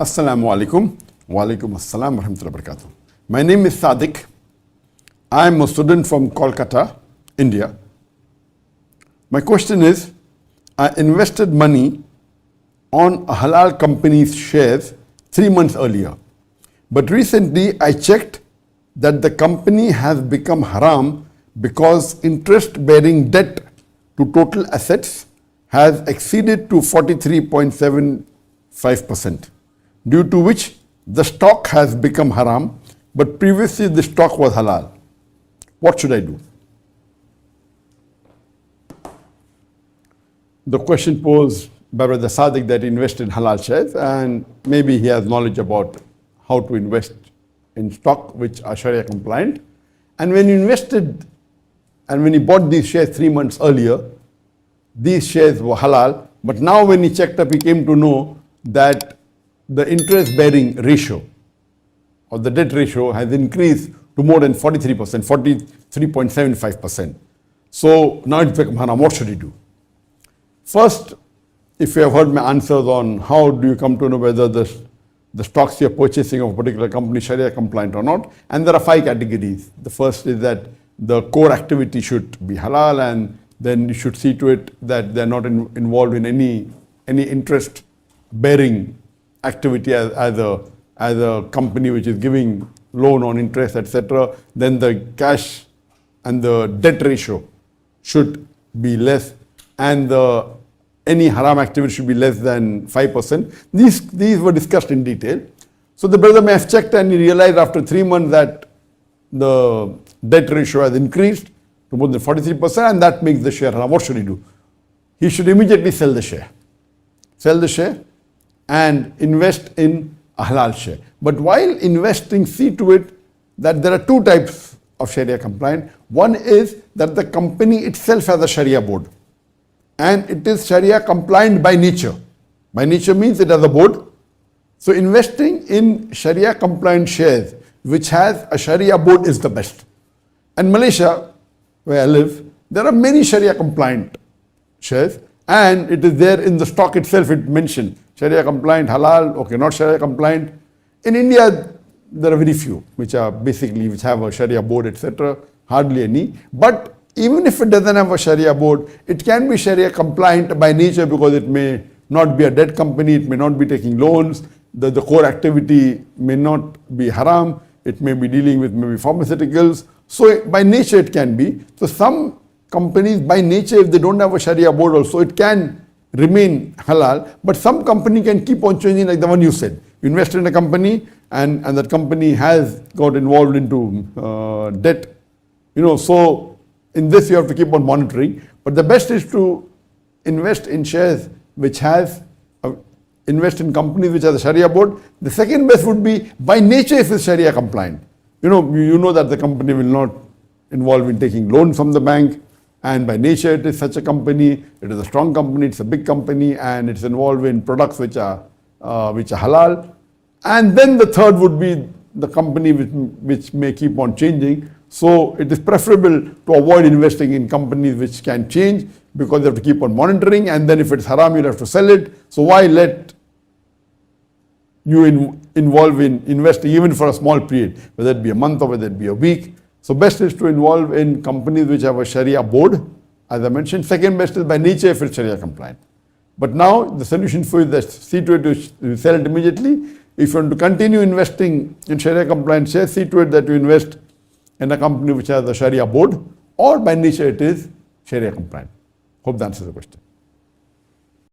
Assalamu alaikum. Wa alaikum assalam wa rahmatullahi wa barakatuh. My name is Sadiq. I am a student from Kolkata, India. My question is, I invested money on a halal company's shares 3 months earlier. But recently I checked that the company has become haram because interest-bearing debt to total assets has exceeded to 43.75%, due to which the stock has become haram, but previously the stock was halal. What should I do? The question posed by Brother Sadiq that he invested in halal shares, and maybe he has knowledge about how to invest in stock which are Sharia compliant. And when he invested and when he bought these shares 3 months earlier, these shares were halal, but now when he checked up, he came to know that the interest bearing ratio or the debt ratio has increased to more than 43%, 43.75%. So now it's become haram. What should he do? First, if you have heard my answers on how do you come to know whether the stocks you're purchasing of a particular company Sharia compliant or not, and there are 5 categories. The first is that the core activity should be halal, and then you should see to it that they're not involved in any interest bearing activity as a company which is giving loan on interest, etc. Then the cash and the debt ratio should be less, and any haram activity should be less than 5%. These were discussed in detail. So the brother may have checked and he realized after 3 months that the debt ratio has increased to more than 43%, and that makes the share haram. What should he do? He should immediately sell the share. Sell the share and invest in a halal share. But while investing, see to it that there are 2 types of Sharia compliant. One is that the company itself has a Sharia board, and it is Sharia compliant by nature. By nature means it has a board. So investing in Sharia compliant shares which has a Sharia board is the best. And Malaysia, where I live, there are many Sharia compliant shares, and it is there in the stock itself. It mentioned Sharia compliant, halal, okay, not Sharia compliant. In India, there are very few which have a Sharia board, etc. Hardly any. But even if it doesn't have a Sharia board, it can be Sharia compliant by nature, because it may not be a debt company, it may not be taking loans, the core activity may not be haram, it may be dealing with maybe pharmaceuticals. So by nature it can be. So some companies by nature, if they don't have a Sharia board also, it can remain halal, but some company can keep on changing, like the one you said. You invest in a company and that company has got involved into debt, so in this you have to keep on monitoring. But the best is to invest in shares which invest in companies which have a Sharia board. The second best would be by nature if it's Sharia compliant. You know that the company will not involve in taking loans from the bank, and by nature it is such a company, it is a strong company, it's a big company, and it's involved in products which are halal. And then the third would be the company which may keep on changing. So it is preferable to avoid investing in companies which can change, because you have to keep on monitoring, and then if it's haram, you'll have to sell it. So why let you involve in investing even for a small period, whether it be a month or whether it be a week? So best is to involve in companies which have a Sharia board, as I mentioned. Second best is by nature if it's Sharia compliant. But now the solution for you is that see to it to sell it immediately. If you want to continue investing in Sharia compliant shares, see to it that you invest in a company which has a Sharia board, or by nature it is Sharia compliant. Hope that answers the question.